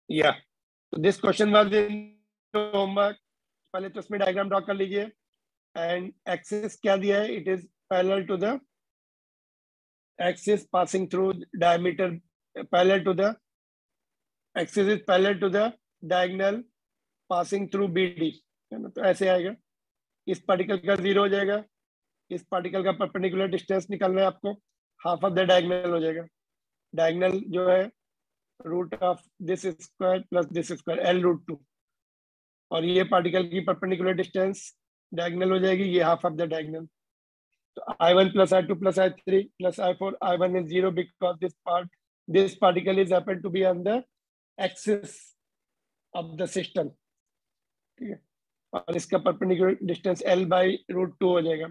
या this question was in homework. पहले तो इसमें डायग्राम ड्रॉ कर लीजिए एंड एक्सिस क्या दिया है, it is parallel to the axis passing through diameter, parallel to the axis is parallel to the diagonal passing through BD, है ना। तो ऐसे आएगा, इस पार्टिकल का 0 हो जाएगा, इस पार्टिकल का परपेंडिकुलर डिस्टेंस निकालना है आपको, हाफ ऑफ द डायगोनल हो जाएगा। डायगोनल जो है root of this square plus this square L√2, और ये पार्टिकल की परपेंडिकुलर डिस्टेंस डायगोनल हो जाएगी, ये हाफ ऑफ द डायगोनल। तो I1 plus I2 plus I3 plus I4, I1 is 0 because this particle is happen to be on the axis of the system, ठीक है। और इसका परपेंडिकुलर डिस्टेंस L/√2 हो जाएगा,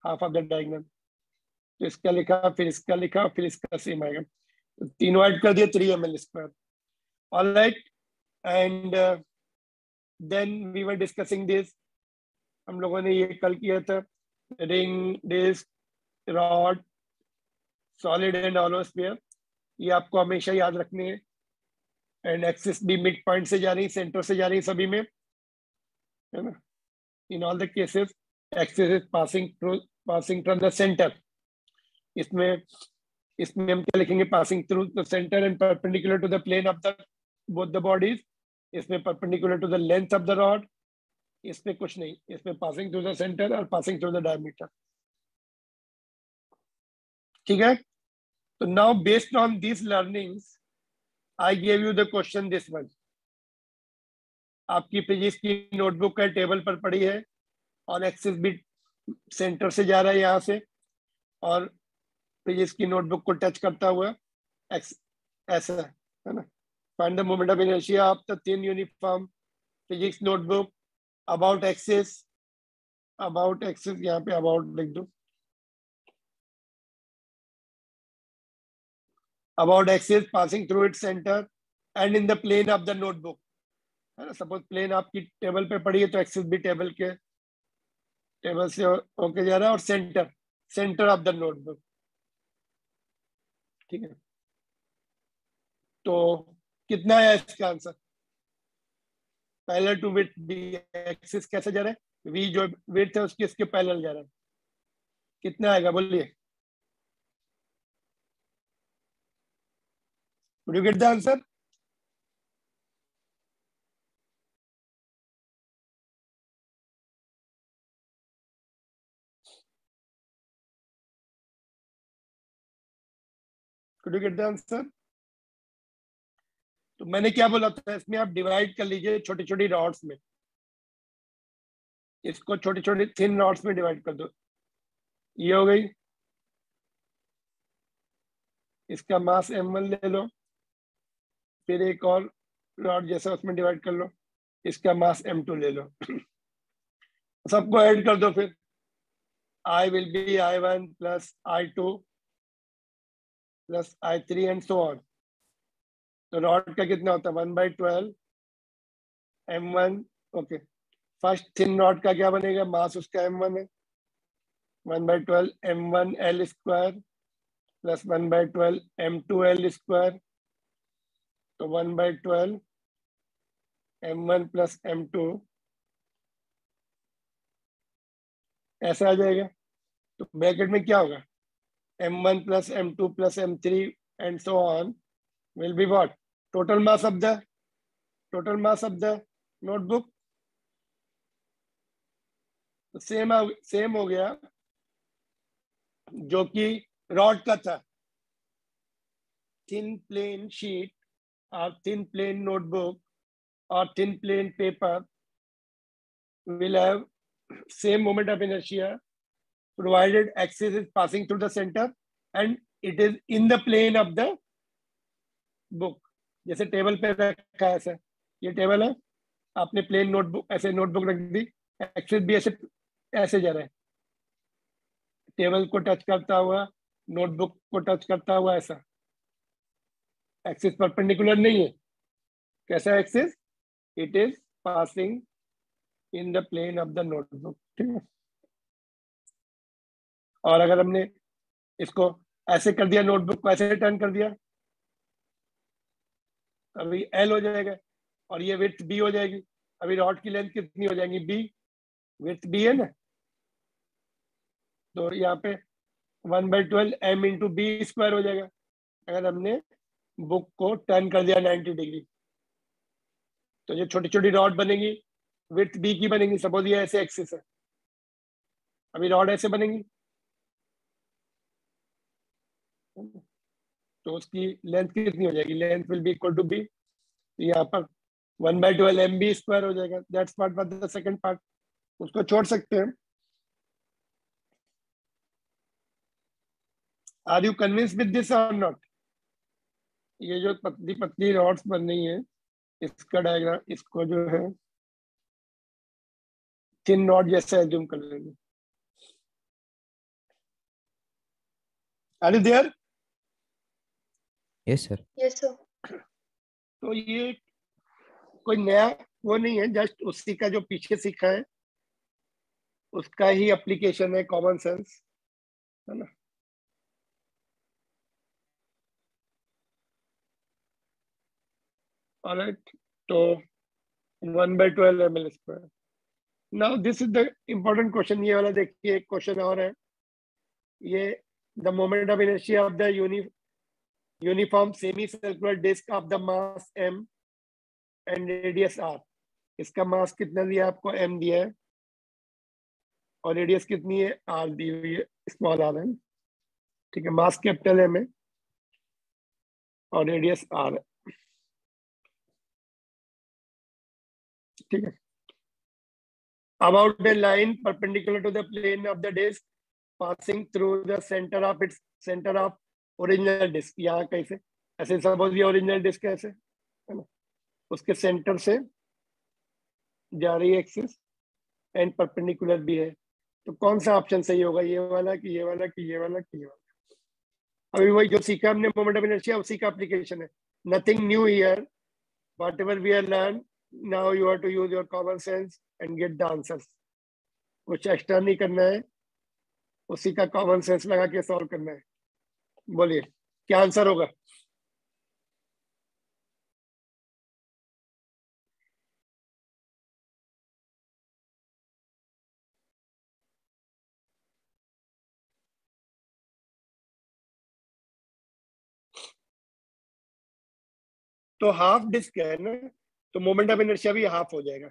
हाफ ऑफ द डायगोनल। तो इसका लिखा, फिर इसका लिखा, फिर इसका सेम आएगा। तो तीनों ऐड कर दिए, 3 ml²। Alright, and then we were discussing this, हम लोगों ने ये कल किया था, ring, disc, rod, solid and hollow sphere, ये आपको हमेशा याद रखने हैं। एंड एक्सिस भी मिड पॉइंट से जा रही, सेंटर से जा रही सभी में, है ना। In all the cases axis is passing from the centre. इसमें हम क्या लिखेंगे, passing through the centre and perpendicular to the plane of the both the bodies. इसमें perpendicular to the length of the rod, इसमें कुछ नहीं, इसमें passing through the centre और पासिंग थ्रू द डायमीटर, ठीक है। तो now based on this learnings I gave you the question this one. आपकी फिजिक्स की नोटबुक है, टेबल पर पड़ी है, और एक्सिस भी सेंटर से जा रहा है यहाँ से, और फिजिक्स की नोटबुक को टच करता हुआ ऐसा, है ना। Find the moment of inertia of the thin uniform physics notebook about axis, यहाँ पे अबाउट लिख दो, about axis passing through its center and in the plane of the notebook, है ना। सपोज प्लेन आपकी टेबल पे पड़ी है, तो एक्सिस भी टेबल से होके जा रहा है, और सेंटर ऑफ द नोटबुक, ठीक है। तो कितना है इसका answer, parallel to with the axis कैसे जा रहा है, वी जो विड्थ है उसकी इसके पैरेलल जा रहा है, कितना आएगा बोलिए। Would you get the answer? Could you get the answer? तो मैंने क्या बोला था, इसमें आप डिवाइड कर लीजिए छोटी छोटी रॉड्स में, इसको छोटी छोटी थिन रॉड्स में डिवाइड कर दो, ये हो गई। इसका मास M1 ले लो, फिर एक और रॉड जैसा उसमें डिवाइड कर लो, इसका मास M2 ले लो। सबको ऐड कर दो, फिर I will be I1 plus I2 plus I3 and so on. तो रॉड का कितना होता है, 1/12 M1। Okay, first thin rod का क्या बनेगा, मास उसका M1 है, 1/12 M1L² प्लस 1/12 M2L²। तो 1/12 M1 प्लस M2 ऐसा आ जाएगा। तो ब्रैकेट में क्या होगा, M1 plus M2 plus M3 and so on will be what, total mass of the notebook. तो सेम हो गया जो कि रॉड का था, थिन प्लेन शीट और थिन प्लेन नोटबुक और thin plain paper will have same moment of inertia provided axis is passing through the center and it is in the plane of the book। जैसे table पे रखा है, ऐसा ये table है, आपने प्लेन नोटबुक ऐसे नोटबुक रख दी, एक्सिस भी ऐसे जा रहा है, टेबल को टच करता हुआ, नोटबुक को टच करता हुआ, ऐसा। एक्सिस परपेंडिकुलर नहीं है, कैसा axis, it is passing in the plane of the notebook, ठीक है। और अगर हमने इसको ऐसे कर दिया, नोटबुक को ऐसे टर्न कर दिया, अभी एल हो जाएगा और ये विड्थ बी हो जाएगी। अभी रॉड की लेंथ कितनी हो जाएगी, बी, विड्थ बी है ना, तो यहाँ पे 1/12 एम इंटू बी स्क्वायर हो जाएगा अगर हमने बुक को टर्न कर दिया 90 डिग्री। तो जो छोटी छोटी रॉड बनेगी विड्थ बी की बनेगी, सपोज ये ऐसे एक्सिस है, अभी रॉड ऐसे बनेगी तो उसकी लेंथ कितनी हो जाएगी, length will be equal to B, यहाँ पर 1/12 एम बी स्क्वायर हो जाएगा। That's part for the second part, उसको छोड़ सकते हैं। Are you convince with this or not? ये जो पतली पतली रॉड्स बन रही है इसका डायग्राम, इसको जो है थिन रॉड जैसा एज्यूम कर लेंगे। Are you there? Yes sir. Yes sir. तो ये कोई नया वो नहीं है, जस्ट उसी का जो पीछे सीखा है उसका ही एप्लीकेशन है, कॉमन सेंस है ना। ऑलराइट, तो 1/12 ml square. Now this is the important question, ये वाला देखिए, एक क्वेश्चन और है ये, the moment of inertia of the uniform semi circular disc of the mass m and radius r। इसका मास कितना दिया आपको, m दिया है और रेडियस कितनी है, r दी हुई है, स्मॉल r है, ठीक है, मास कैपिटल m है और रेडियस r है, ठीक है। About the line perpendicular to the plane of the disc passing through the centre of its centre of original disc, यहाँ कैसे, ऐसे सपोज ये ओरिजिनल डिस्क ऐसे है ना, उसके सेंटर से जा रही है एक्सिस एंड परपेंडिकुलर भी है, तो कौन सा ऑप्शन सही होगा, ये वाला कि ये वाला कि ये वाला कि ये वाला? अभी वही जो सीखा हमने मोमेंट ऑफ इनर्शिया उसी का एप्लीकेशन है, nothing new here, whatever we have learn now you have to use your common sense and get the answers. कुछ एक्स्ट्रा नहीं करना है, उसी का कॉमन सेंस लगा के सॉल्व करना है। बोलिए क्या आंसर होगा? तो हाफ डिस्क है ना, तो मोमेंट ऑफ इनर्शिया भी हाफ हो जाएगा।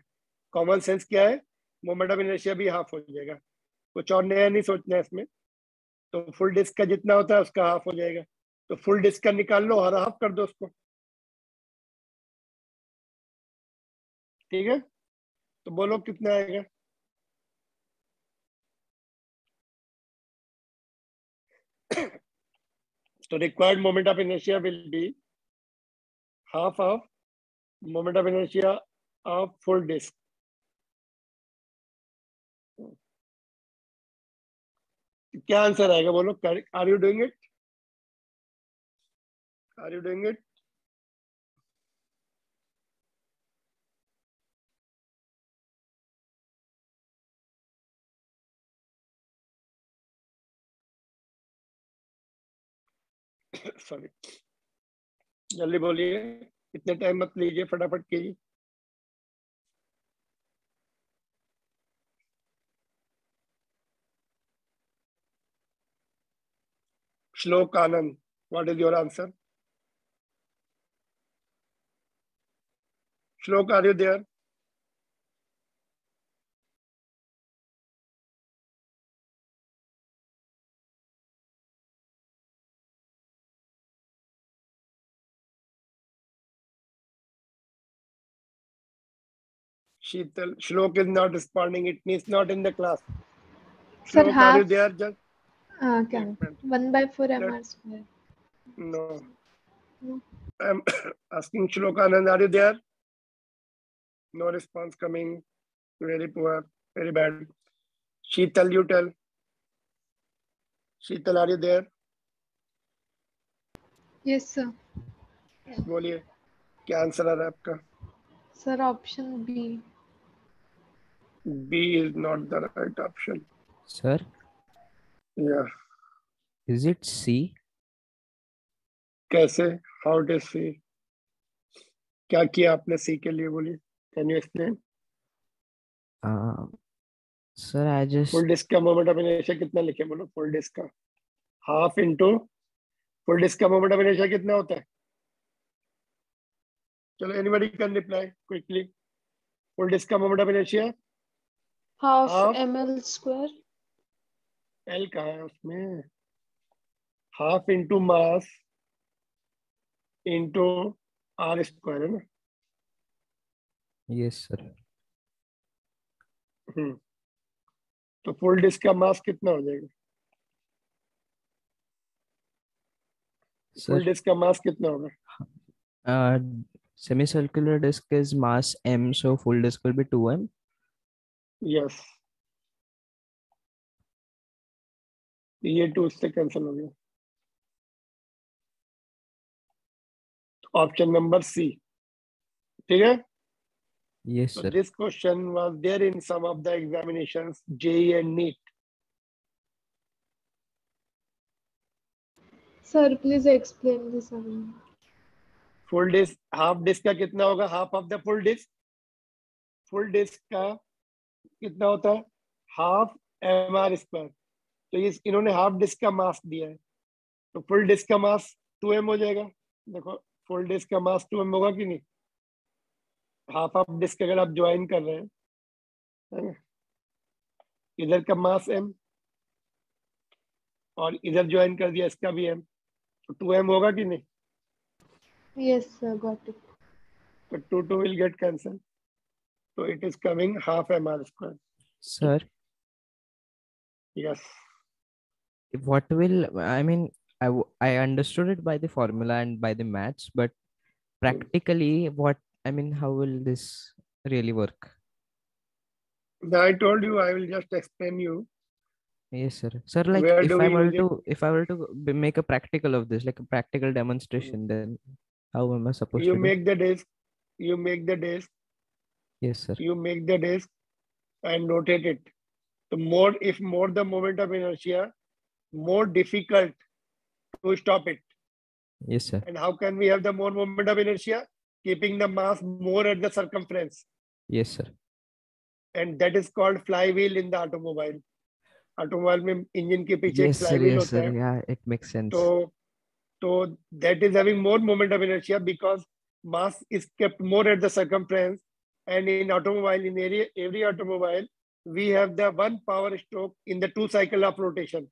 कॉमन सेंस क्या है, मोमेंट ऑफ इनर्शिया भी हाफ हो जाएगा, कुछ और नया नहीं सोचना है इसमें। तो फुल डिस्क का जितना होता है उसका हाफ हो जाएगा, तो फुल डिस्क का निकाल लो और हाफ कर दो उसको, ठीक है। तो बोलो कितना आएगा? तो required moment of inertia will be half of moment of inertia of full disc. क्या आंसर आएगा बोलो? Are you doing it? Are you doing it? Sorry, जल्दी बोलिए, इतने टाइम मत लीजिए, फटाफट कीजिए। Shlok Anand, what is your answer? Shlok, are you there? Sheetal, Shlok is not responding. It means not in the class. Sir, Shlok, are half. you there? Just Can 1/4 mr square. no. No. I'm asking Shlok Anand, are you there? No response coming. Very poor. Very bad. Sheetal, you tell. Sheetal, are you there? Yes sir. बोलिए क्या answer आ रहा है आपका? Sir, option B. B is not the right option. Sir, Yeah. is it C? कैसे? How it is C? क्या किया आपने सी के लिए, बोलिए, can you explain? Sir I just full disc का मोमेंट ऑफ इनर्शिया कितना लिखे, बोलो? फुल डिस्क का हाफ इंटू फुल डिस्क का मोमेंट ऑफ इनर्शिया कितना होता है? चलो, anybody can reply quickly. Full disc का moment of inertia half half, ml square. L कहाँ है उसमें? Half into mass into R square, है ना? Yes sir. तो फुल डिस्क का मास कितना हो जाएगा? फुल सर डिस्क का मास कितना होगा? semicircular disk is mass m, so full disk will be 2m. Yes, ये टू उससे कैंसिल हो गया। ऑप्शन नंबर सी, ठीक है? Yes So sir. this question was there in some of the examinations, JEE and NEET. Sir, please explain this again. Full disc, half disc का कितना होगा? Half of the full disc, full disc का कितना होता है? Half M R square. तो ये इन्होंने हाफ डिस्क का मास दिया है, तो फुल डिस्क का मास 2m हो जाएगा। देखो, फुल डिस्क का मास 2m होगा कि नहीं? हाफ ऑफ डिस्क अगर आप ज्वाइन कर रहे हैं, है ना, इधर का मास m और इधर ज्वाइन कर दिया इसका भी m, तो 2m होगा कि नहीं? Yes, sir, got it. तो 2 will get cancelled, so it is coming half mr square. Sir, Yes. what will, I mean, I understood it by the formula and by the maths, but practically what, I mean, how will this really work? I told you, I will just explain you. Yes sir. Sir, like Where if do I we were use it? to make a practical of this, like a practical demonstration, then how am I supposed You to do? make the disk, you make the disk, Yes sir. you make the disk and rotate it. The more, if more the moment of inertia, more difficult to stop it. Yes sir. And how can we have the more moment of inertia? Keeping the mass more at the circumference. Yes sir. And that is called flywheel in the automobile. Automobile में engine के पीछे एक Yes sir. Flywheel Yes होता sir. है, Yeah, it makes sense. तो that is having more moment of inertia because mass is kept more at the circumference. And in automobile, in every automobile, we have the one power stroke in the 2 cycle of rotation.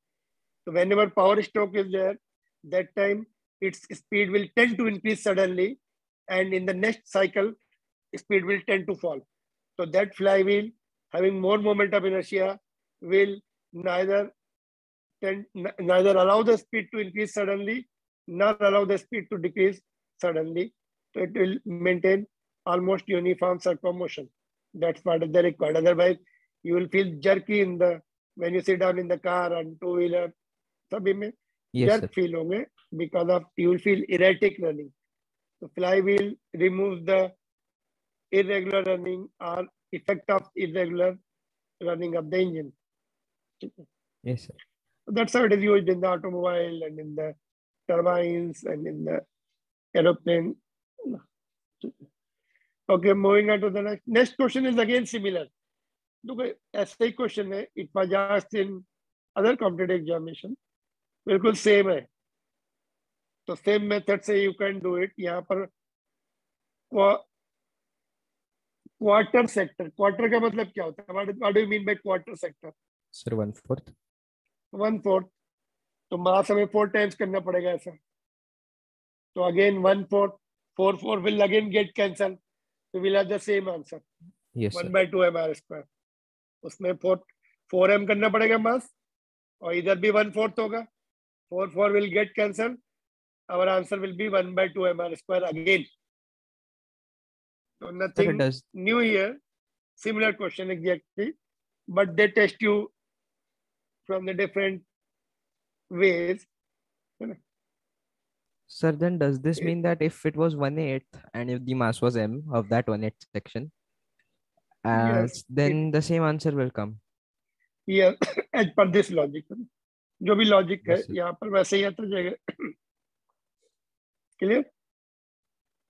So whenever power stroke is there, that time its speed will tend to increase suddenly, and in the next cycle, speed will tend to fall. So that flywheel having more moment of inertia will neither allow the speed to increase suddenly, nor allow the speed to decrease suddenly. So it will maintain almost uniform circummotion. That's what is required. Otherwise, you will feel jerky in the when you sit down in the car and two-wheeler. सभी में Yes jerk sir. feel होंगे because of you will feel erratic running. So flywheel removes the irregular running or effect of irregular running of the engine. Yes sir. That's how it is used in the automobile and in the turbines and in the aeroplane. Okay, moving on to the next. Next question is again similar. Look, ऐसे ही question है. It was asked in other competitive examination. बिल्कुल same है. तो same method से you can do it. यहाँ पर quarter sector. Quarter का मतलब क्या होता है? What do you mean by quarter sector? Sir, 1/4. 1/4. तो मास हमें 4 times करना पड़ेगा ऐसा. तो again 1/4, 4 will again get cancelled. So we'll have the same answer. Yes sir. 1/2 mr square. उसमें 4m करना पड़ेगा मास, और इधर भी 1/4 होगा. 4 will get cancelled. Our answer will be 1/2 mr square again. So nothing new here. Similar question exactly, but they test you from the different ways. Sir, then does this mean that if it was 1/8 and if the mass was m of that 1/8 section, Yes, then the same answer will come? Yes, as per this logic. जो भी logic है Yes sir. यहाँ पर वैसे ही आता जाएगा. Clear?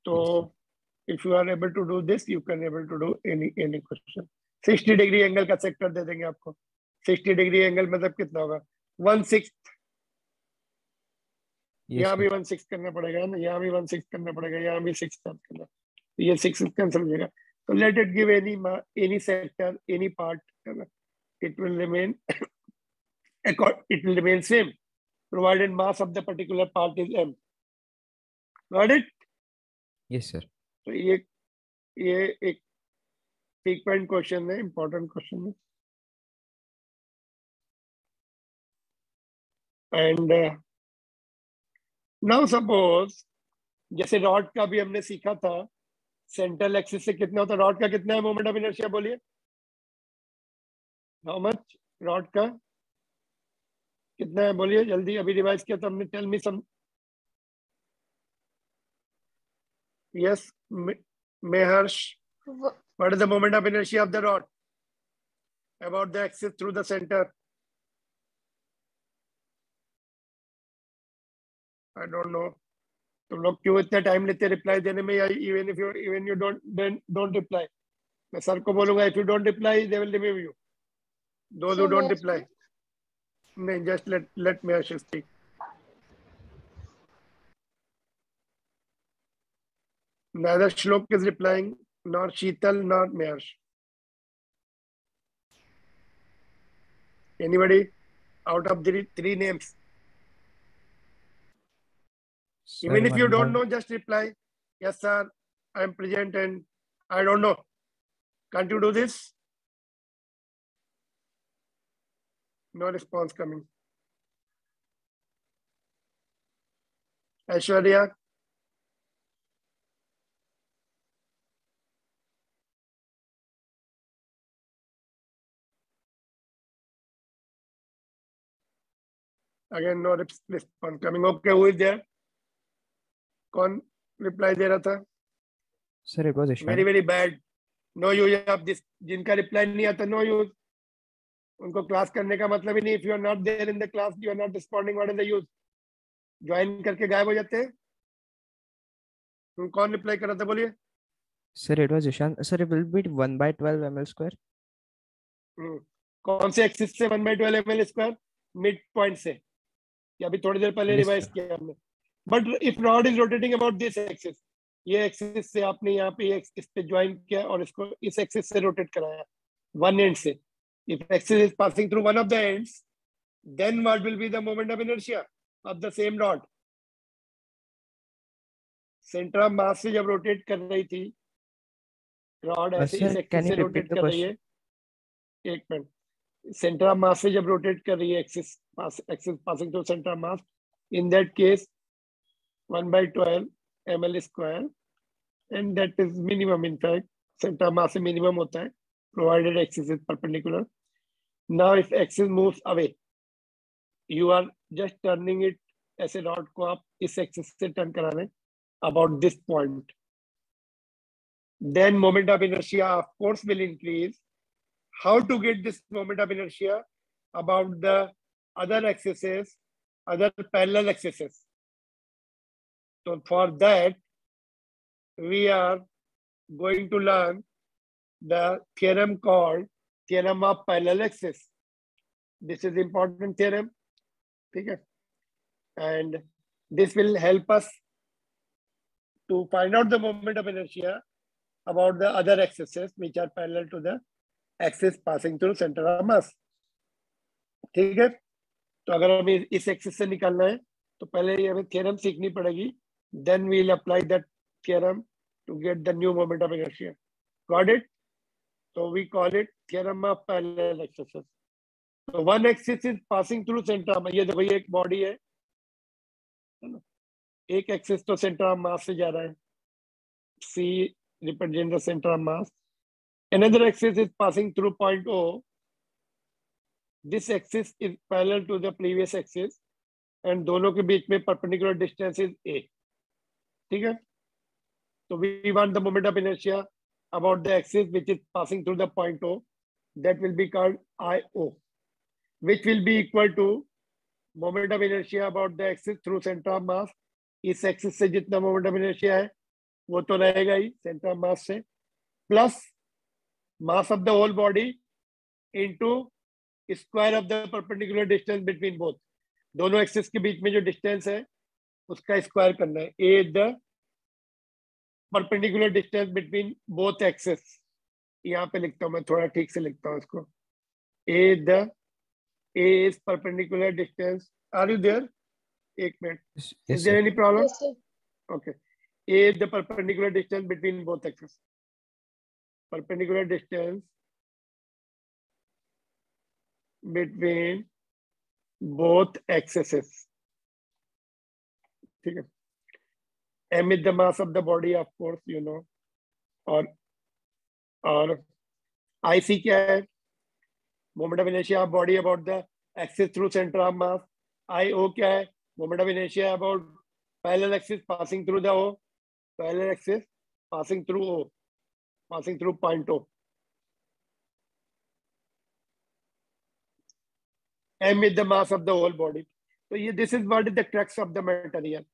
तो Yes sir. if you are able to do this, you can able to do any question. 60 degree angle का सेक्टर दे देंगे आपको. 60 डिग्री एंगल मतलब कितना होगा? 1/6. यहाँ भी 1/6 करना पड़ेगा ना, यहाँ भी 1/6 करना पड़ेगा, यहाँ भी 6 करना. ये 6 कैंसिल हो जाएगा. तो let it give any sector, any part, it will remain same provided mass of the particular part is m. Got it? Yes, sir. तो ये एक frequent question है, important question है. And now suppose जैसे rod का भी हमने सीखा था, सेंट्रल एक्सिस से कितना होता है, रॉड का कितना है मोमेंट ऑफ इनर्शिया, बोलिए. हाउ मच रॉड का कितना है, बोलिए जल्दी. अभी रिवाइज किया तो हमने. Tell me some. Yes Maharsh, what is the moment of inertia of the rod about the axis through the centre? I don't know. तुम लोग क्यों इतना टाइम लेते रिप्लाई देने में, या इवन यू डोंट रिप्लाई. मैं सर को बोलूंगा, if you don't reply they will remove you. Those who don't reply. नहीं, just let Meharsh speak. Neither Shlok is replying, nor Sheetal, nor Meharsh. Anybody out of the three names? Sir, Even if you don't one know, just reply, yes sir, I am present and I don't know. Can't you do this? No response coming. Aishwarya? Again, no response coming. Okay, who is there? कौन reply दे रहा था? Sir, it was Ishan. Very very bad. No use of this. जिनका reply नहीं आता, no use. उनको class करने का मतलब ही नहीं. If you are not there in the class, you are not responding. What is the use? Join करके गायब हो जाते हैं. कौन रिप्लाई कर रहा था, बोलिए. Sir, it was Ishan. Sir, it will be 1/12 ml square. कौन से एक्सिस से 1/12 ml स्क्वायर? मिड पॉइंट से. या अभी थोड़ी देर पहले Yes, रिवाइज sir. किया हमने. But if rod is rotating about this axis, ये एक्सिस से आपने यहाँ पे इस पे ज्वाइन किया और इसको इस एक्सिस से रोटेट कराया वन एंड से. If axis is passing through one of the ends, then what will be the moment of inertia of the same rod? Centre of mass से जब रोटेट कर रही थी रॉड, ऐसे Sir, इस can एक्सिस you से repeat rotate the कर रही है. एक मिनट. सेंटर ऑफ मास से जब रोटेट कर रही है axis passing through centre of mass, in that case 1/12 ml square, and that is minimum. In fact, center of mass minimum होता है provided axis is perpendicular. Now if axis moves away, you are just turning it, ऐसे rod को आप इस axis से turn करा रहे about this point. Then moment of inertia of course will increase. How to get this moment of inertia about the other axes, other parallel axes? So for that, we are going to learn the theorem called theorem of parallel axis. This is important theorem. Okay? And this will help us to find out the moment of inertia about the other axes which are parallel to the axis passing through center of mass. ठीक है. तो अगर हमें इस axis से निकालना है तो पहले ये हमें थ्योरम सीखनी पड़ेगी. Then we'll apply that theorem to get the new moment of inertia. Got it? So we call it theorem of parallel axes. So one axis is passing through center. ये देखो ये एक बॉडी है ना. एक axis तो centre of mass से जा रहा है. C represents the center of mass. Another axis is passing through point O. This axis is parallel to the previous axis and दोनों के बीच में perpendicular distance is A. ठीक है. So we want the moment of inertia about the axis which is passing through the point O. That will be called IO, which will be equal to moment of inertia about the axis through center of mass. इस axis से जितना moment of inertia है वो तो रहेगा ही centre of mass से, plus mass of the whole body into square of the perpendicular distance between both, दोनों axis के बीच में जो डिस्टेंस है उसका स्क्वायर करना है। A the perpendicular distance between both axis, यहाँ पे लिखता हूँ मैं, थोड़ा ठीक से लिखता हूँ इसको। A is perpendicular distance, are you there? एक minute, Yes, is yes, there sir. Any problem? Yes, sir. Okay. A is the perpendicular distance between both axes. Perpendicular distance between both axes. ठीक है. M is the mass of the body, of course, you know. और IC क्या है? Moment of inertia of body about the axis through center of mass. IO क्या है? Moment of inertia about parallel axis passing through the O. Parallel axis passing through O. Passing through point O. M is the mass of the whole body. So this is what is the crux of the material.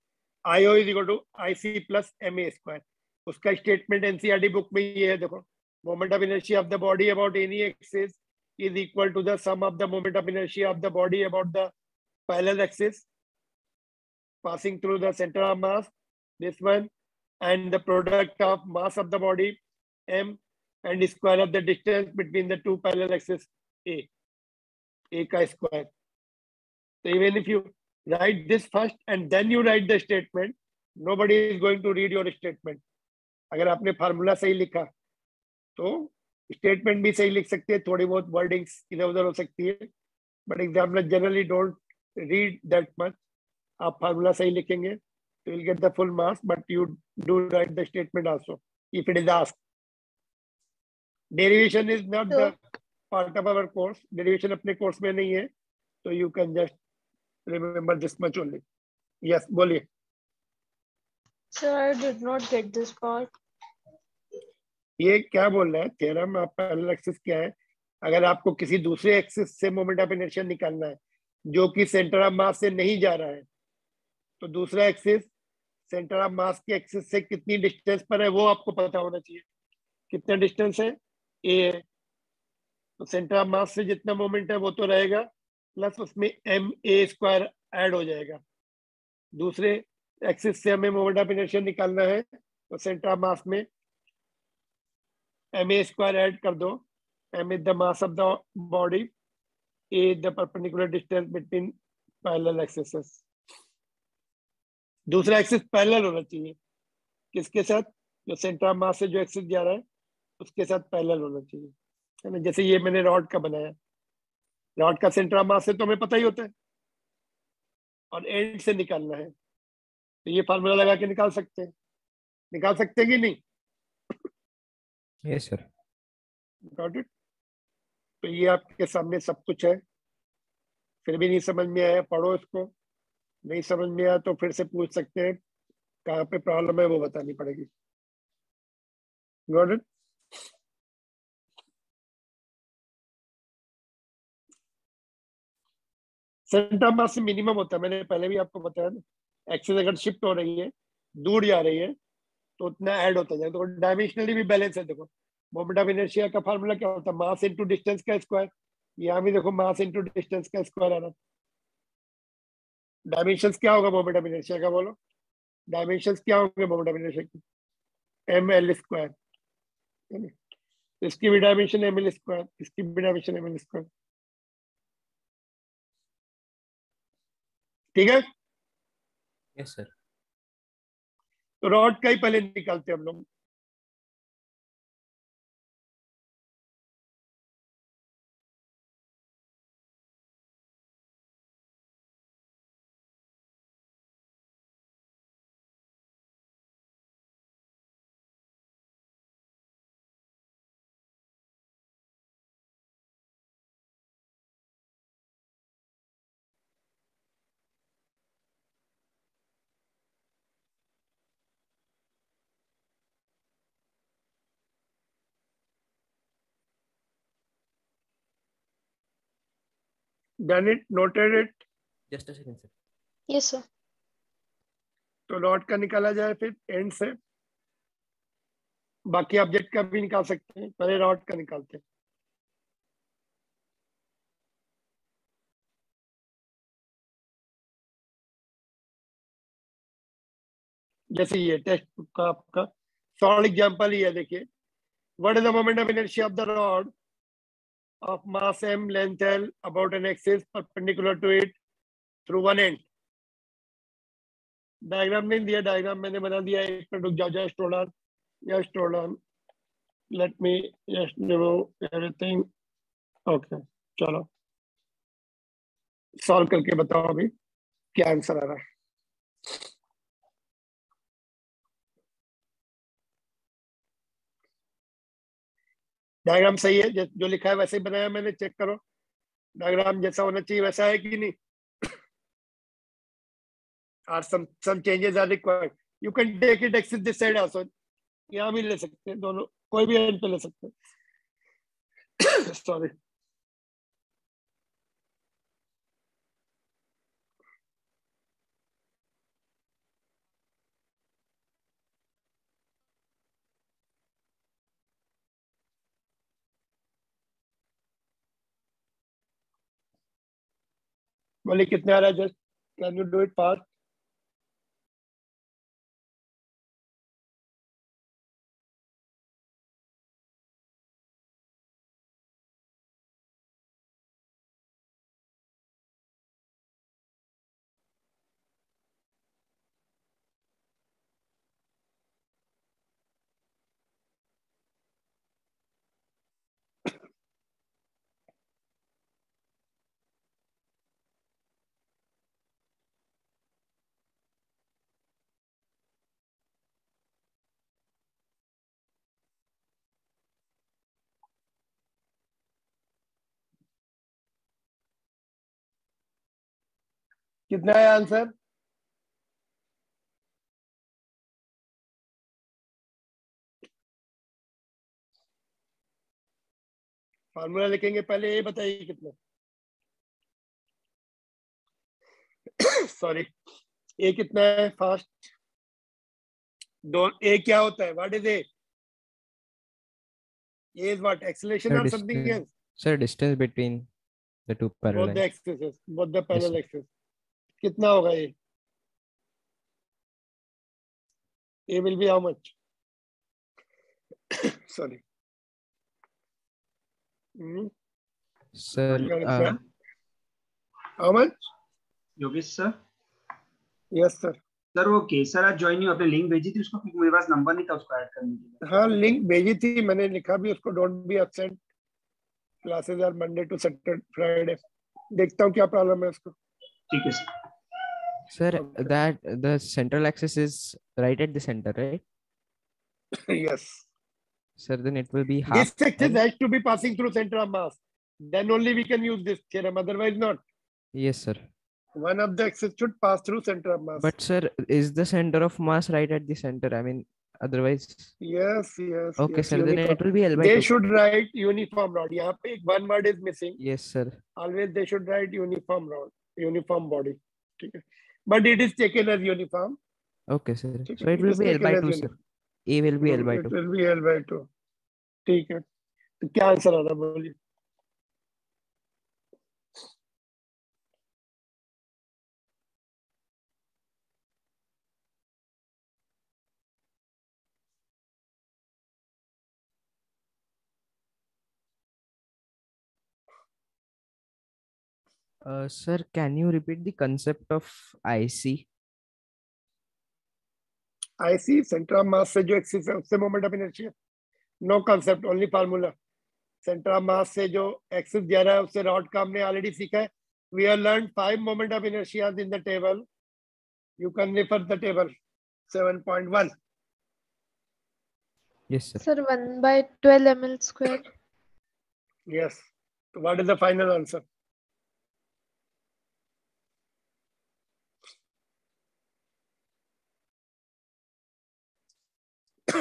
IO is equal to IC plus MA square. उसका statement NCERT book में ये है, देखो, moment of inertia of the body about any axis is equal to the sum of the moment of inertia of the body about the parallel axis passing through the center of mass, this one, and the product of mass of the body M and square of the distance between the two parallel axes A का square. So even if you write this first and then you write the statement, nobody is going to read your statement. अगर आपने formula सही लिखा तो statement भी सही लिख सकते हैं, थोड़ी बहुत वर्डिंग्स इधर उधर हो सकती है, but examiner generally don't read that much. आप फार्मूला सही लिखेंगे तो will get the full marks, but you do write the statement also if it is asked. Derivation is not the part of our course, derivation अपने course में नहीं है, तो you can just remember this much only. Yes, बोलिए. Sir, I did not get this part. ये क्या बोल रहा है थ्योरम? आप पैरेलल एक्सिस क्या है? अगर आपको किसी दूसरे एक्सिस से मोमेंट ऑफ इनर्शिया निकालना है जो कि सेंटर ऑफ मास से नहीं जा रहा है, तो दूसरा एक्सिस सेंटर ऑफ मास के एक्सिस से कितनी डिस्टेंस पर है वो आपको पता होना चाहिए. कितना डिस्टेंस है? ए है, तो सेंटर ऑफ मास से जितना मोमेंट है वो तो रहेगा, प्लस उसमें एम ए स्क्वायर ऐड हो जाएगा. दूसरे एक्सिस से हमें मोमेंट ऑफ इनर्शिया निकालना है तो सेंटर ऑफ मास में एम ए स्क्वायर ऐड कर दो. M is the mass of the body, A is the perpendicular distance between parallel axes. दूसरा एक्सिस पैरेलल होना चाहिए किसके साथ? जो सेंटर ऑफ मास से जो एक्सिस जा रहा है उसके साथ पैरेलल होना चाहिए, है ना. जैसे ये मैंने रॉड का बनाया, रॉड का सेंटर ऑफ मास से तो हमें पता ही होता है, और एंड से निकालना है तो ये फार्मूला लगा के निकाल सकते हैं. निकाल सकते हैं कि नहीं? Yes, sir. Got it. तो ये आपके सामने सब कुछ है. फिर भी नहीं समझ में आया, पढ़ो इसको. नहीं समझ में आया तो फिर से पूछ सकते हैं, कहाँ पे प्रॉब्लम है वो बतानी पड़ेगी. Got it. Centre of mass से मिनिमम होता है, मैंने पहले भी आपको बताया ना. एक्सिस अगर शिफ्ट हो रही है, दूर जा रही है, तो उतना ऐड होता जाए. तो डायमेंशनली भी बैलेंस है. देखो मोमेंट ऑफ इनर्शिया का फार्मूला क्या होता है? मास इनटू डिस्टेंस का स्क्वायर. यहाँ भी देखो मास इनटू डिस्टेंस का स्क्वायर आ रहा है. डायमेंशंस क्या होगा मोमेंट ऑफ इनर्शिया का? बोलो, डायमेंशंस क्या होंगे मोमेंट ऑफ इनर्शिया की? M L square. इसकी भी डायमेंशन एम एल स्क्वायर, इसकी भी डायमेंशन एम एल स्क्वायर. ठीक है. Yes, sir. तो रॉड का ही पहले निकालते हैं हम लोग. Done it, noted it. Just a second, sir. Yes, sir. तो रॉड का निकाला जाए फिर एंड से. बाकी ऑब्जेक्ट का भी निकाल सकते हैं, पहले रॉड का निकालते हैं। जैसे ये टेक्स्ट बुक का आपका सॉलिड एग्जांपल ही है, देखिए, what is the moment of inertia of the rod of mass m, length l, about an axis perpendicular to it through one end. Diagram नहीं दिया, डायग्राम मैंने बना दिया, एक मिनट रुक जाओ, just hold on, let me just remove everything. Okay, चलो solve करके बताओ अभी क्या आंसर आ रहा है। डायग्राम सही है, जो लिखा है वैसे ही बनाया मैंने, चेक करो डायग्राम जैसा होना चाहिए वैसा है कि नहीं। और some changes are required. You can take it axis this side also. यहाँ भी ले सकते हैं, दोनों कोई भी एंड पे ले सकते हैं। सॉरी, बोले कितना आ रहा है, just can you do it fast. कितना है आंसर? फार्मूला लिखेंगे पहले, ये बताइए कितना। सॉरी, ए कितना है फास्ट? दो, ए क्या होता है, what is A? A is what, acceleration और something else? Sir, distance between the two parallel both the lines. Axis, both the Yes, parallel sir. Axis. कितना होगा ये? A will be how much? Sorry, Sir, how much? Yogesh sir, yes sir. Sir वो केसर आज join हुई, आपने link भेजी थी उसको, क्योंकि मेरे पास नंबर नहीं था उसको ऐड करने के लिए। हाँ, लिंक भेजी थी मैंने, लिखा भी उसको, don't be absent, classes are Monday to Saturday Friday. देखता हूँ क्या प्रॉब्लम है उसको। ठीक है सर। sir, Okay. that the central axis is right at the center, right? Yes. Sir, then it will be half. This axis L. has to be passing through center of mass. Then only we can use this theorem. Otherwise, not. Yes, sir. One of the axis should pass through center of mass. But sir, is the center of mass right at the center? I mean, otherwise. Yes, yes. Okay, yes, sir. Then uniform. it will be L by They 2. should write uniform rod. यहाँ पे एक one word is missing. Yes, sir. Always they should write uniform rod, uniform body. ठीक है. But it is taken as uniform. Okay, sir. ठीक So है. it It will is be L taken by as 2, sir. uniform. A will be L by It 2. will be L by 2. ठीक है. तो क्या answer आ रहा है, बोलिए? Sir, can you repeat the concept of IC? IC centre of mass से जो एक्सिस है उससे moment of inertia, no concept, only formula. Centre of mass से जो एक्सिस जा रहा है उससे रॉड का हमने ऑलरेडी सीखा है। We have learn 5 moment of inertia in the table, you can refer the table 7.1। Yes, sir. Sir, 1 by 12 ml square. Yes, तो what is the final answer?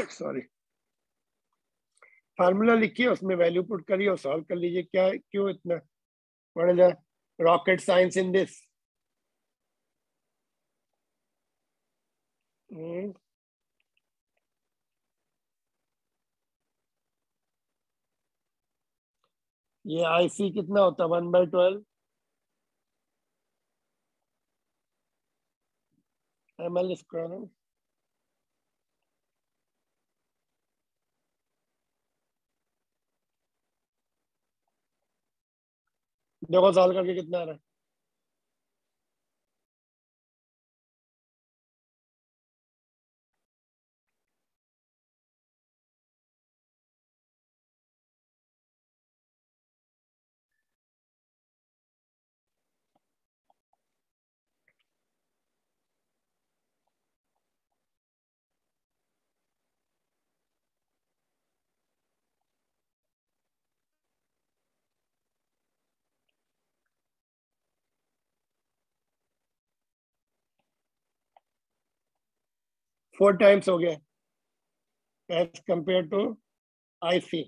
Sorry, formula लिखिए, उसमें वैल्यू पुट करिए और solve कर लीजिए। क्या, क्यों इतना, what is the rocket science in this? ये IC कितना होता है 1/12 ml²। देखो सॉल्व करके कितना आ रहा है। फोर टाइम्स हो गया एज कंपेयर टू IC।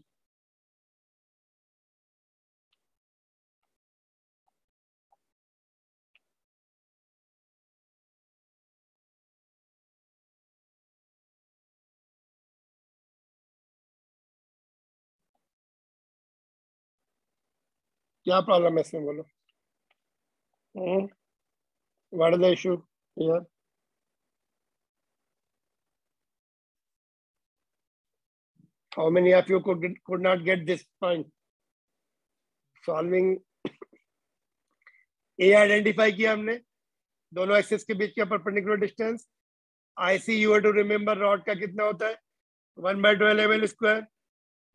क्या प्रॉब्लम है इसमें बोलो। What is the issue here? How many of you could not get this point? Solving A identify किया हमने, दोनों एक्सिस के बीच का perpendicular distance. IC you have to remember rod का कितना होता है 1/12 ml²।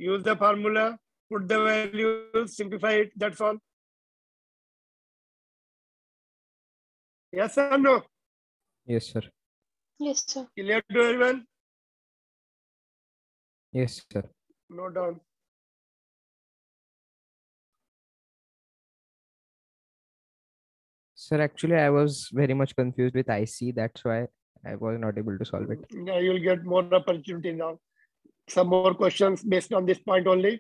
Use the formula, put the value, simplify it, that's all. Yes और no? Yes, sir. Yes, sir. Clear to everyone? Yes, sir. Note down. Sir, actually, I was very much confused with IC. That's why I was not able to solve it. Yeah, you'll get more opportunity now. Some more questions based on this point only.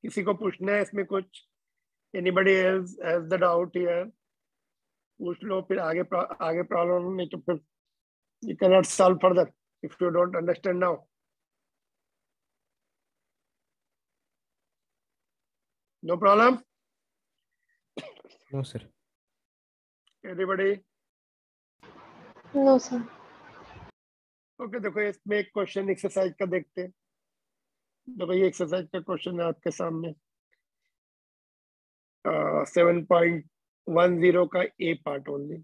किसी को पूछना है इसमें कुछ? Anybody else has the doubt here? पूछ लो, फिर आगे problem, नहीं तो फिर you cannot solve further if you don't understand now. No problem? No, sir. Everybody? No, sir. Okay, देखो इसमें एक क्वेश्चन एक्सरसाइज का देखते हैं। देखो ये एक्सरसाइज का क्वेश्चन है आपके सामने, 7.10 का ए पार्ट ओनली।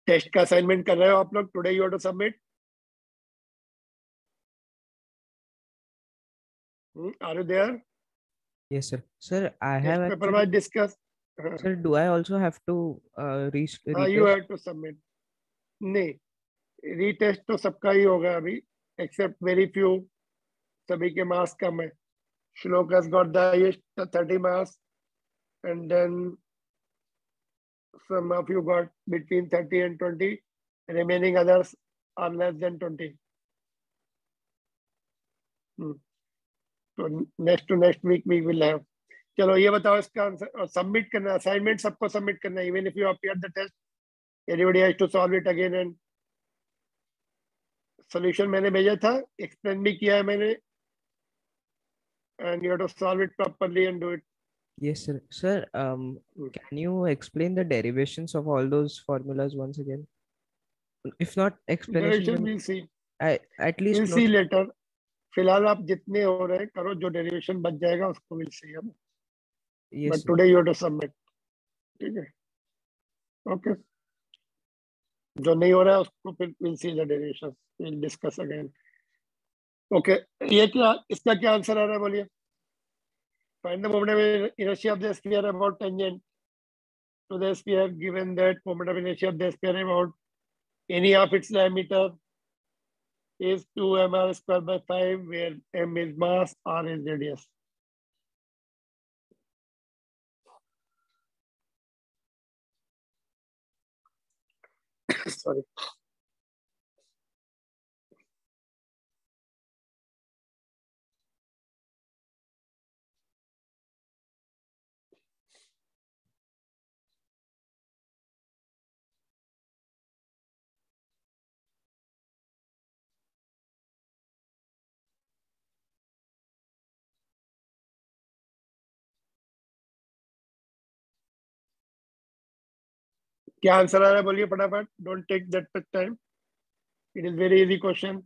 टेस्ट का असाइनमेंट कर रहे हो आप लोग? Today you have to submit. Are you there? Yes, sir. Sir, I have test paper actually. Wise discuss. Sir, do I also have to हाँ, you retest? Have to submit. नहीं, retest तो सबका ही होगा अभी, एक्सेप्ट वेरी फ्यू, सभी के marks कम है। श्लोक has got the highest 30 marks, and then some of you got between 30 and 20, remaining others are less than 20. तो next to next week we will have. चलो ये बताओ इसका आंसर। सबमिट करना, असाइनमेंट सबको सबमिट करना, even if you appear the test everybody has to solve it again. And solution मैंने भेजा था, एक्सप्लेन भी किया है मैंने, and you have to solve it properly and do it. Yes, sir. Sir, can you explain the derivations of all those formulas once again? If not explanation, derivation then will see, I at will least see note. Later. फिलहाल आप जितने हो रहे हैं करो, जो derivation बच जाएगा उसको विल सी हम। Yes, but sir. Today you have to submit, ठीक है? ओके, जो नहीं हो रहा है उसको फिर will see the derivation, will discuss again. Okay, ये क्या, इसका क्या आंसर आ रहा है बोलिए? Find the moment of inertia of the sphere about tangent to the sphere, given that moment of inertia of the sphere about any of its diameter is 2 mr²/5, where m is mass, r is radius. Sorry. क्या answer आ रहा है बोलिए फटाफट, don't take that much time, it is very easy question.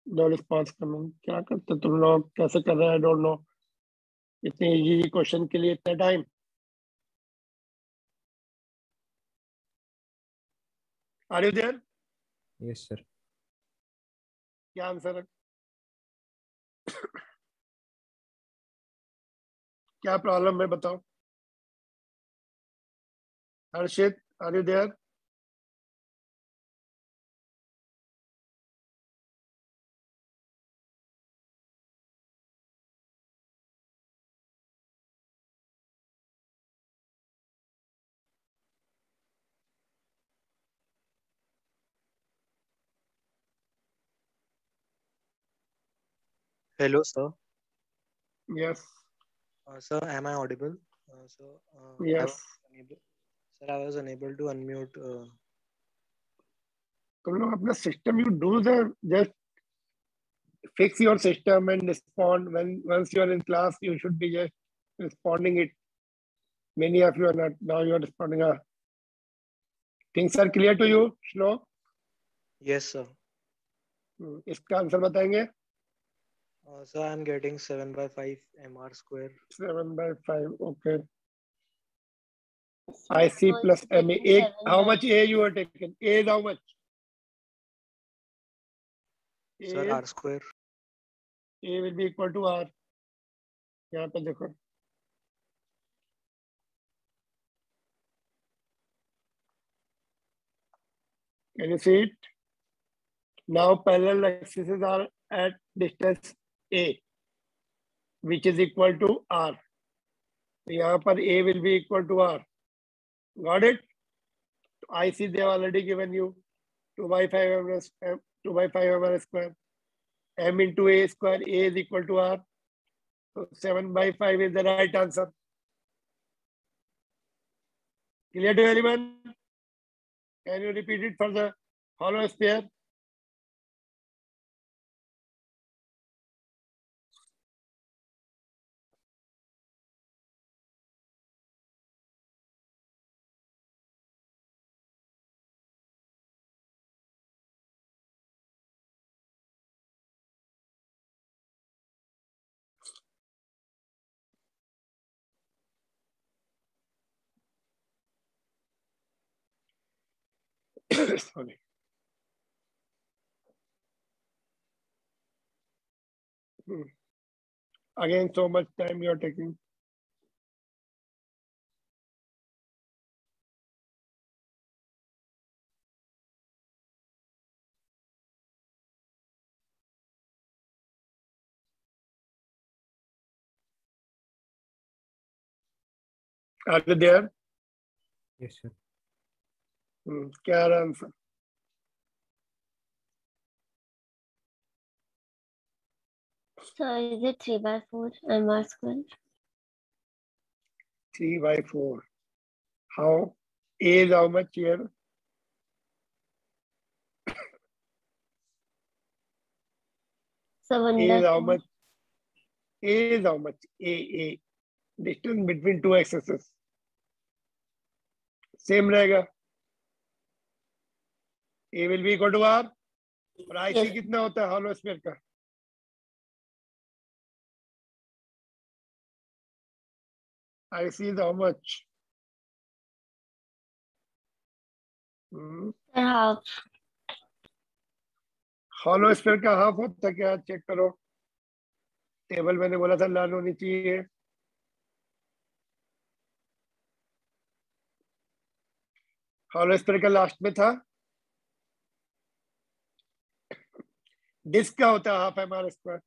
No response coming, क्या करते तुम लोग, कैसे कर रहे हैं, आई डोंट नो, इतने इजी क्वेश्चन के लिए इतना time. Are you there? Yes, sir. क्या आंसर है, क्या प्रॉब्लम है बताओ। Harshit, are you there? Hello, sir. Yes Sir, am I audible? I was yes. unable. Sir, I was unable to unmute. तुम लोग अपना system, you do the just fix your system and respond when once you are in class, you should be just responding it. Many of you are not, now you are responding. Things are clear to you, Shlok? Yes, sir. इसका answer बताएंगे। Sir, I'm getting 7/5 mr square. 7/5, okay. IC No, plus it's MA. getting 7 How by much A you are taking? A is how much? A Sir, is, r square. A will be equal to R. यहाँ पे देखो, can you see it? Now parallel axes are at distance A, which is equal to R. तो यहाँ पर A will be equal to R. Got it? IC they have already given you 2/5 m, 2/5 m square. M into A square, A is equal to R. So 7/5 is the right answer. Clear to everyone? Can you repeat it for the hollow sphere? Sorry. Again, so much time you are taking. Are you there? Yes, sir. क्या है answer? So is it 3/4 mr square? 3/4. How? A is how much here? So 1 A by is how 4. much? A is how much? A. Distance between two axes. Same रहेगा. A will be equal to R. और IC Yes. कितना होता है hollow sphere का? IC is how much? Half. Hollow sphere का half होता है क्या? चेक करो, टेबल मैंने बोला था लाल होनी चाहिए। हॉलो स्फीयर का लास्ट में था, डिस्क का होता है हाफ mr स्क्वायर।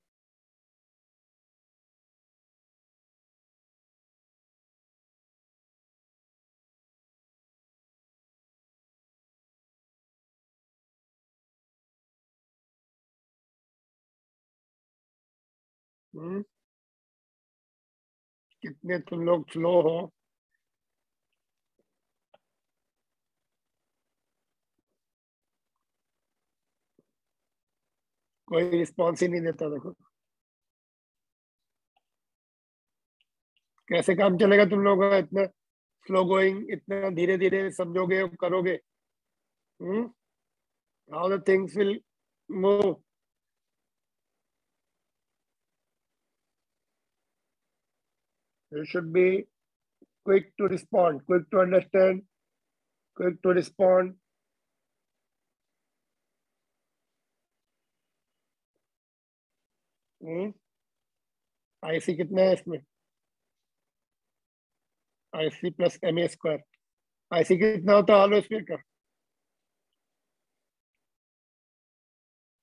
कितने तुम लोग स्लो हो। कोई रिस्पॉन्स ही नहीं देता। देखो कैसे काम चलेगा तुम लोगों का, इतना स्लो गोइंग, इतना धीरे धीरे समझोगे करोगे। How the things will move. You should be quick to respond, quick to understand, quick to respond. IC कितना है इसमें? IC plus M A square. IC कितना होता है हॉलो स्फीयर का?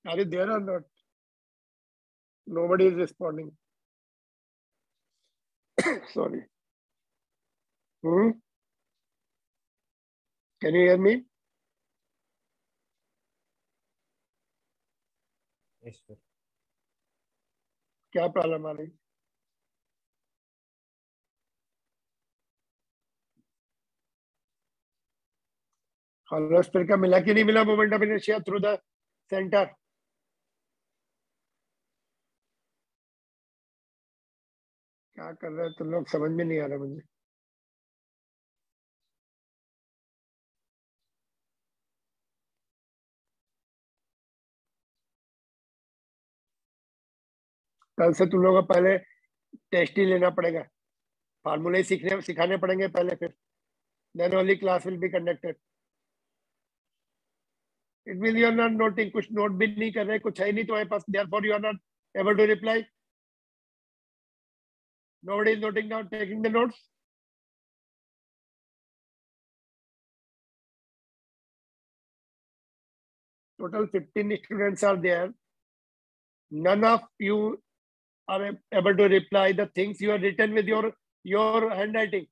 Are you there or not? Nobody is responding. Sorry. Can you hear me? Yes, sir. क्या problem आ रही? हॉलो स्फीयर का मिला कि नहीं मिला moment of inertia through the centre? क्या कर रहे हैं तुम लोग, समझ में नहीं आ रहा मुझे। कल से तुम लोगों को पहले टेस्ट ही लेना पड़ेगा, फार्मूले सिखाने पड़ेंगे पहले, फिर then only class will be conducted. It mean you are not noting, कुछ नोट भी नहीं कर रहे, कुछ है नहीं तुम्हारे पास, therefore you are not able to reply. Nobody is noting down, taking the notes. Total 15 students are there. None of you are able to reply the things you have written with your handwriting.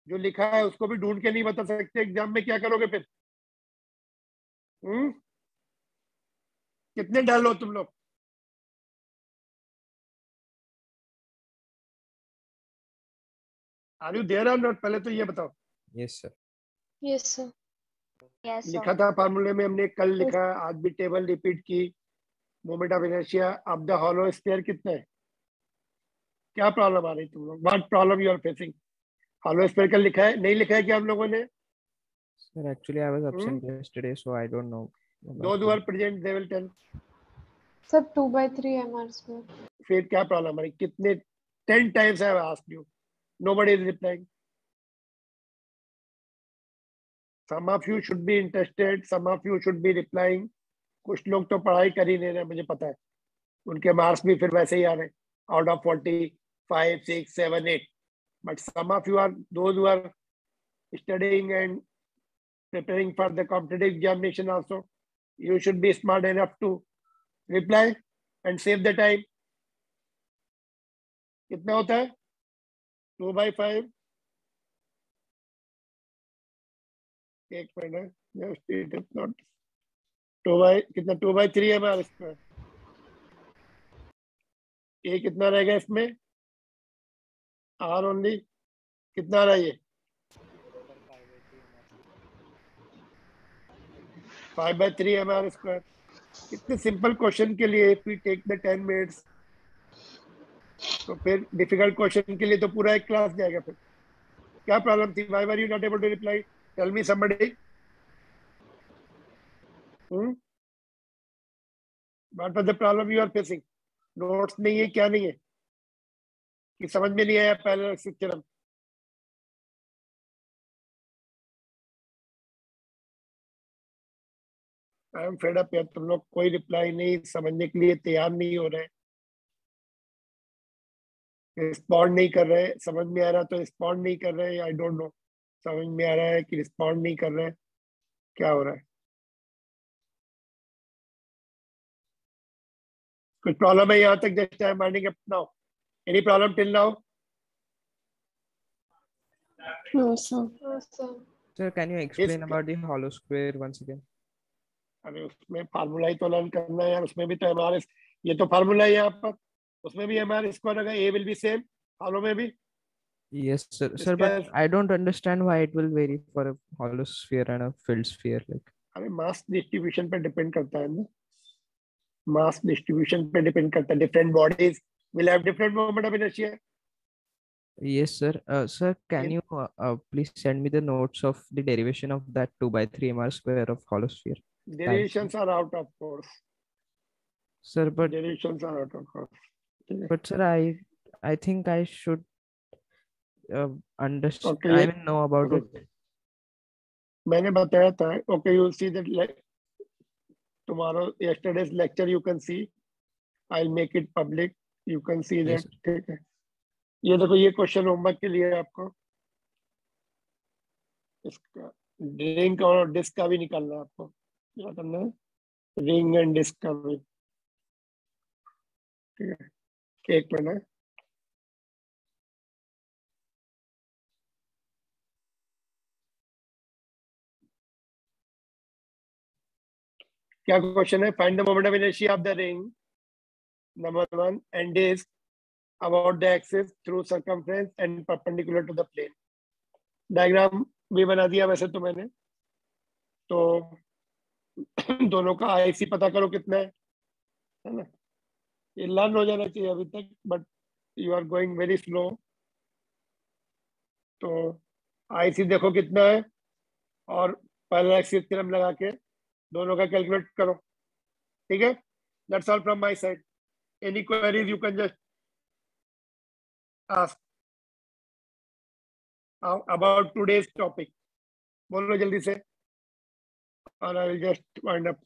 जो लिखा है उसको भी ढूंढ के नहीं बता सकते, एग्जाम में क्या करोगे फिर? कितने डल हो तुम लोग? आर यू देयर और नॉट, पहले तो ये बताओ। Yes, sir. Yes, sir. Yes, sir. लिखा था फार्मूले में हमने, कल लिखा, आज भी टेबल रिपीट की। Moment of inertia of the hollow sphere कितना है? क्या प्रॉब्लम आ रही तुम लोग? What problem you are facing? Hollow sphere का लिखा है, नहीं लिखा है क्या हम लोगों ने? Sir, actually, I was absent yesterday, so I don't know. Those who are present, they will tell. Sir, 2/3 mr square. फिर क्या प्रॉब्लम आ रही? कितने 10 times I have asked you, nobody is replying. Some of you should be interested, some of you should be replying. कुछ लोग तो पढ़ाई कर ही नहीं रहे, मुझे पता है, उनके मार्क्स भी फिर वैसे ही आ रहे, out of 45, 6, 7, 8. But some of you are those who are studying and preparing for the competitive examination also. You should be smart enough to reply and save the time. कितना होता है? 2/5. एक minute, just it is not 2/कितना 2/3 है हमारे इसमें। ये कितना रहेगा इसमें? R only कितना रहा ये? 5/3 mr square. इतने सिंपल क्वेश्चन के लिए if we take the 10 minutes, तो फिर डिफिकल्ट क्वेश्चन के लिए तो पूरा एक क्लास जाएगा। फिर क्या प्रॉब्लम थी? Why were you not able to reply? Tell me somebody. What was the problem you are facing? Notes नहीं है, क्या नहीं है कि समझ में नहीं आया पहले theorem? I am fed up यार, तुम लोग कोई रिप्लाई नहीं, समझने के लिए तैयार नहीं हो रहे, रिस्पॉन्ड नहीं कर रहे। समझ में आ रहा तो रिस्पॉन्ड नहीं कर रहे, आई डोंट नो। समझ में आ रहा है कि रिस्पॉन्ड नहीं कर रहे, क्या हो रहा है? कुछ प्रॉब्लम है यहाँ तक? Just I am minding up now. Any problem till now? No, sir. No, sir. Sir, can you explain about the hollow square once again? अरे उसमें फार्मूला ही तो लर्न करना है यार, उसमें भी तो एमआरएस, ये तो फार्मूला है यहाँ पर। उसमें भी mr स्क्वायर होगा, a will be same, hollow में भी. Yes, sir. Sir, इसका but I don't understand why it will vary for a hollow sphere and a filled sphere. Like, अरे मास डिस्ट्रीब्यूशन पे डिपेंड करता है ना, मास डिस्ट्रीब्यूशन पे डिपेंड करता है. Different bodies will have different moment of inertia. yes, sir. Sir, can In you please send me the notes of the derivation of that 2 by 3 mr square of hollow sphere? Thanks, sir. derivations are out of course. Sir, but Derivations are out of course. ठीक है. but sir, I think I should understand. Okay, I mean, know about it. मैंने बताया था. Okay, you'll see that tomorrow, yesterday's lecture you can see. I'll make it public. You can see Yes, that. ठीक है. ये देखो, ये question homework के लिए है आपको. इसका रिंग और डिस्क का भी निकालना है आपको. क्या करना है? रिंग एंड डिस्क का भी. ठीक है. एक मिनट. क्या क्वेश्चन है? Find the moment of inertia of the ring number 1 and disc about the axis through circumference and perpendicular to the plane. Diagram भी बना दिया वैसे तो मैंने. तो दोनों का आईसी पता करो कितना है ना. ये लर्न हो जाना चाहिए अभी तक, but you are going very slow. तो आईसी देखो कितना है और पैरेलल एक्सिस थ्योरम लगा के दोनों का कैलकुलेट करो. ठीक है. That's all from my side. Any queries you can just ask about today's topic. बोलो जल्दी से, और I will just wind up.